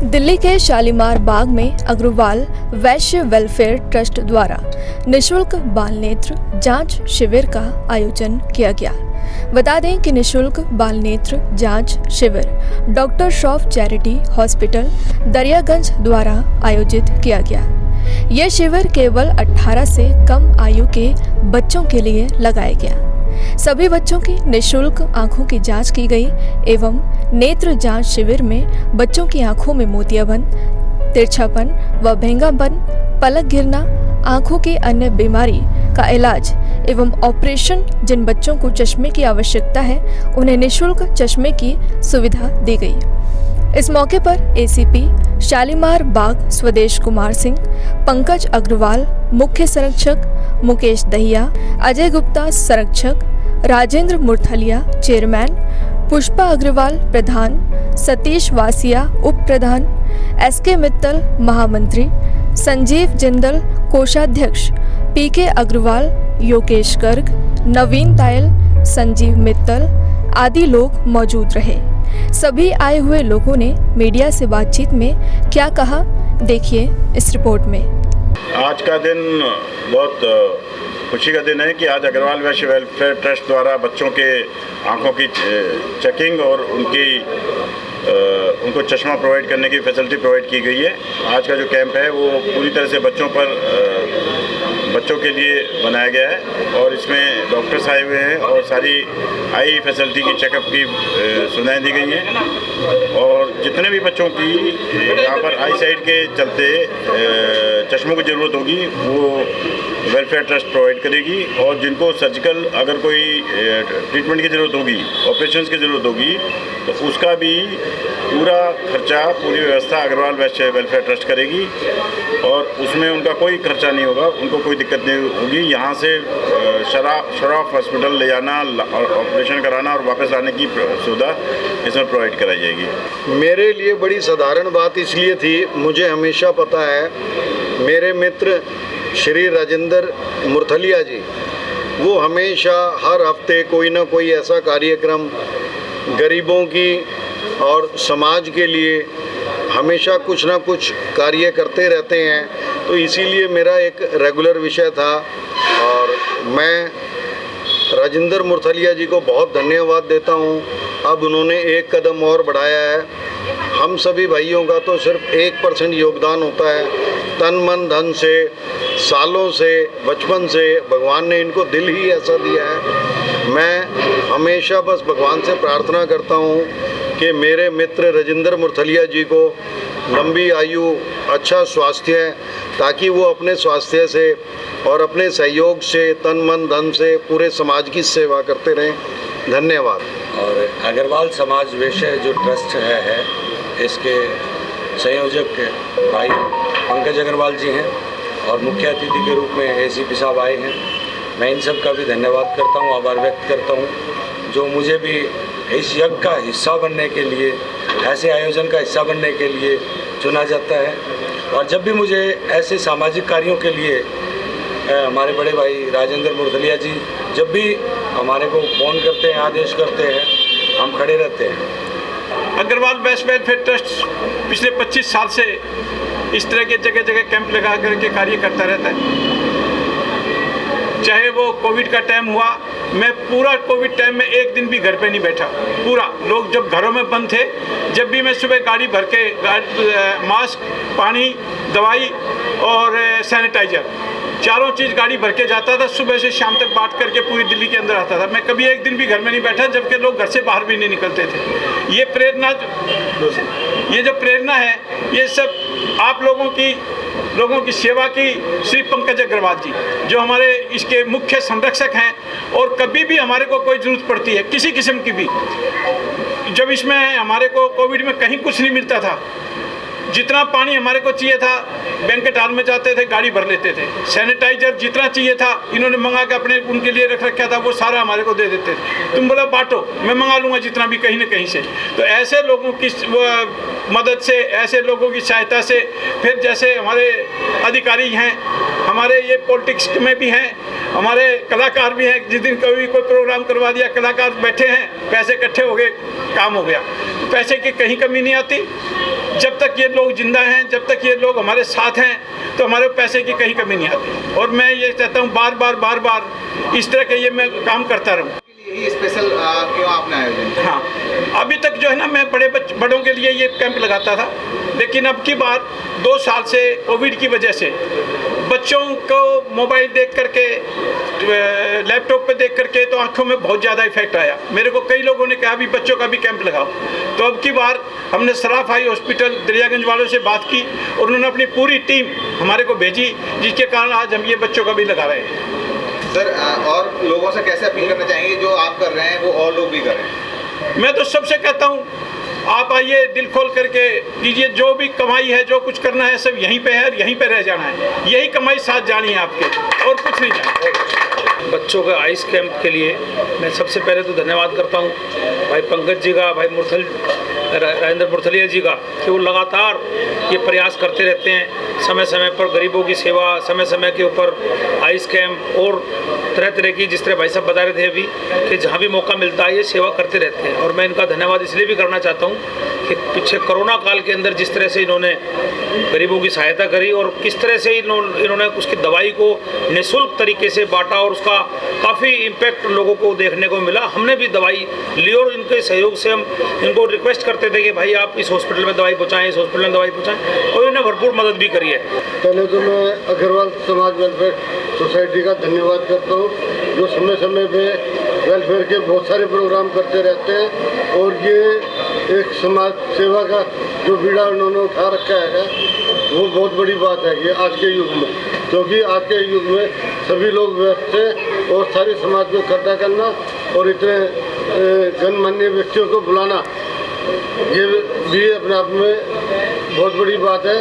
दिल्ली के शालीमार बाग में अग्रवाल वैश्य welfare trust द्वारा निशुल्क बाल नेत्र जांच शिविर का आयोजन किया गया। बता दें कि निशुल्क बाल नेत्र जांच शिविर doctors of charity hospital Daryaganj द्वारा आयोजित किया गया। यह शिविर केवल 18 से कम आयु के बच्चों के लिए लगाया गया। सभी बच्चों की निशुल्क आंखों की जांच की गई एवं नेत्र जांच शिविर में बच्चों की आंखों में मोतियापन, तिरछापन व भेंगापन, पलक गिरना, आंखों की अन्य बीमारी का इलाज एवं ऑपरेशन, जिन बच्चों को चश्मे की आवश्यकता है उन्हें निशुल्क चश्मे की सुविधा दी गई। इस मौके पर एसीपी शालीमार बाग स्वदेश कुमार सिंह, पंकज अग्रवाल मुख्य संरक्षक, मुकेश दहिया, अजय गुप्ता संरक्षक, राजेंद्र मुरथलिया चेयरमैन, पुष्पा अग्रवाल प्रधान, सतीश वासिया उप प्रधान, एसके मित्तल महामंत्री, संजीव जिंदल कोषाध्यक्ष, पीके अग्रवाल, योगेश गर्ग, नवीन तायल, संजीव मित्तल आदि लोग मौजूद रहे। सभी आए हुए लोगों ने मीडिया से बातचीत में क्या कहा, देखिए इस रिपोर्ट में। आज का दिन बहुत खुशी का दिन है कि आज अग्रवाल वैश्य वेलफेयर ट्रस्ट द्वारा बच्चों के आंखों की चेकिंग और उनको चश्मा प्रोवाइड करने की फैसिलिटी प्रोवाइड की गई है। आज का जो कैंप है वो पूरी तरह से बच्चों के लिए बनाया गया है और इसमें डॉक्टर्स आए हुए हैं और सारी आई फैसिलिटी की चेकअप की सुविधाएं दी गई हैं और जितने भी बच्चों की यहाँ पर आई साइड के चलते चश्मों की ज़रूरत होगी वो वेलफेयर ट्रस्ट प्रोवाइड करेगी और जिनको सर्जिकल अगर कोई ट्रीटमेंट की ज़रूरत होगी, ऑपरेशंस की ज़रूरत होगी तो उसका भी पूरा खर्चा, पूरी व्यवस्था अग्रवाल वैश्य वेलफेयर ट्रस्ट करेगी और उसमें उनका कोई खर्चा नहीं होगा, उनको कोई दिक्कत नहीं होगी। यहाँ से शराफ हॉस्पिटल ले जाना और ऑपरेशन कराना और वापस लाने की सुविधा इसमें प्रोवाइड कराई जाएगी। मेरे लिए बड़ी साधारण बात इसलिए थी, मुझे हमेशा पता है मेरे मित्र श्री राजेंद्र मुरथलिया जी वो हमेशा हर हफ्ते कोई ना कोई ऐसा कार्यक्रम गरीबों की और समाज के लिए हमेशा कुछ ना कुछ कार्य करते रहते हैं, तो इसीलिए मेरा एक रेगुलर विषय था और मैं राजेंद्र मुरथलिया जी को बहुत धन्यवाद देता हूं। अब उन्होंने एक कदम और बढ़ाया है। हम सभी भाइयों का तो सिर्फ 1% योगदान होता है, तन मन धन से, सालों से, बचपन से भगवान ने इनको दिल ही ऐसा दिया है। मैं हमेशा बस भगवान से प्रार्थना करता हूँ कि मेरे मित्र राजेंद्र मुरथलिया जी को लंबी आयु, अच्छा स्वास्थ्य, ताकि वो अपने स्वास्थ्य से और अपने सहयोग से, तन मन धन से पूरे समाज की सेवा करते रहें। धन्यवाद। और अग्रवाल समाज वैश्य जो ट्रस्ट है इसके संयोजक भाई पंकज अग्रवाल जी हैं और मुख्य अतिथि के रूप में एसीपी साहब आए हैं। मैं इन सब का भी धन्यवाद करता हूँ, आभार व्यक्त करता हूँ जो मुझे भी इस यज्ञ का हिस्सा बनने के लिए, ऐसे आयोजन का हिस्सा बनने के लिए चुना जाता है। और जब भी मुझे ऐसे सामाजिक कार्यों के लिए हमारे बड़े भाई राजेंद्र मुरथलिया जी जब भी हमारे को फ़ोन करते हैं, आदेश करते हैं, हम खड़े रहते हैं। अग्रवाल वैश्य वेलफेयर ट्रस्ट पिछले 25 साल से इस तरह के जगह जगह कैंप लगा करके कार्य करता रहता है। चाहे वो कोविड का टाइम हुआ, मैं पूरा कोविड टाइम में एक दिन भी घर पे नहीं बैठा। पूरा लोग जब घरों में बंद थे, जब भी मैं सुबह गाड़ी भर के मास्क, पानी, दवाई और सैनिटाइजर चारों चीज़ गाड़ी भर के जाता था। सुबह से शाम तक बांट करके पूरी दिल्ली के अंदर आता था। मैं कभी एक दिन भी घर में नहीं बैठा, जबकि लोग घर से बाहर भी नहीं निकलते थे। ये प्रेरणा, ये जो प्रेरणा है, ये सब आप लोगों की सेवा की श्री पंकज अग्रवाल जी जो हमारे इसके मुख्य संरक्षक हैं और कभी भी हमारे को कोई ज़रूरत पड़ती है किसी किस्म की भी, जब इसमें हमारे को कोविड में कहीं कुछ नहीं मिलता था, जितना पानी हमारे को चाहिए था बैंकेट हॉल में जाते थे, गाड़ी भर लेते थे। सैनिटाइजर जितना चाहिए था इन्होंने मंगा के अपने उनके लिए रख रखा था, वो सारा हमारे को दे देते थे। तुम बोला बांटो, मैं मंगा लूँगा जितना भी कहीं ना कहीं से। तो ऐसे लोगों की मदद से, ऐसे लोगों की सहायता से, फिर जैसे हमारे अधिकारी हैं, हमारे ये पॉलिटिक्स में भी हैं, हमारे कलाकार भी हैं। जिस दिन कभी कोई प्रोग्राम करवा दिया, कलाकार बैठे हैं, पैसे इकट्ठे हो गए, काम हो गया। पैसे की कहीं कमी नहीं आती। जब तक ये लोग जिंदा हैं, जब तक ये लोग हमारे साथ हैं, तो हमारे पैसे की कहीं कमी नहीं आती। और मैं ये चाहता हूँ बार बार इस तरह के ये मैं काम करता रहूँ। यही स्पेशल क्यों आपने आयोजन? हाँ, अभी तक जो है ना मैं बड़ों के लिए ये कैंप लगाता था, लेकिन अब की बार 2 साल से कोविड की वजह से बच्चों को मोबाइल देख करके, लैपटॉप पे देख करके तो आंखों में बहुत ज़्यादा इफेक्ट आया। मेरे को कई लोगों ने कहा भी बच्चों का भी कैंप लगाओ। तो अब की बार हमने सराफ आई हॉस्पिटल दरियागंज वालों से बात की और उन्होंने अपनी पूरी टीम हमारे को भेजी, जिसके कारण आज हम ये बच्चों का भी लगा रहे हैं। सर, और लोगों से कैसे अपील करना चाहेंगे जो आप कर रहे हैं वो और लोग भी करें? मैं तो सबसे कहता हूँ आप आइए, दिल खोल करके कीजिए। जो भी कमाई है, जो कुछ करना है, सब यहीं पे है और यहीं पे रह जाना है। यही कमाई साथ जानी है आपके, और कुछ नहीं जाना। बच्चों के आइस कैंप के लिए मैं सबसे पहले तो धन्यवाद करता हूँ भाई पंकज जी का, भाई राजेंद्र मुरथलिया जी का, कि वो लगातार ये प्रयास करते रहते हैं। समय समय पर गरीबों की सेवा, समय समय के ऊपर आइस कैंप और तरह तरह की, जिस तरह भाई साहब बता रहे थे अभी, कि जहाँ भी मौका मिलता है ये सेवा करते रहते हैं। और मैं इनका धन्यवाद इसलिए भी करना चाहता हूँ कि पीछे कोरोना काल के अंदर जिस तरह से इन्होंने गरीबों की सहायता करी और किस तरह से इन्होंने उसकी दवाई को निःशुल्क तरीके से बांटा और उसका काफ़ी इम्पैक्ट लोगों को देखने को मिला। हमने भी दवाई ली और इनके सहयोग से हम इनको रिक्वेस्ट करते थे कि भाई आप इस हॉस्पिटल में दवाई पहुँचाएँ, इस हॉस्पिटल में दवाई पहुँचाएँ, और इन्हें भरपूर मदद भी करी है। पहले तो मैं अग्रवाल समाज वेलफेयर सोसाइटी का धन्यवाद करता हूँ, जो समय समय पे वेलफेयर के बहुत सारे प्रोग्राम करते रहते हैं। और ये एक समाज सेवा का जो बीड़ा उन्होंने उठा रखा है, वो बहुत बड़ी बात है कि आज के युग में, क्योंकि आज के युग में सभी लोग व्यस्त हैं और सारे समाज को इकट्ठा करना और इतने गणमान्य व्यक्तियों को बुलाना, ये भी अपने आप में बहुत बड़ी बात है।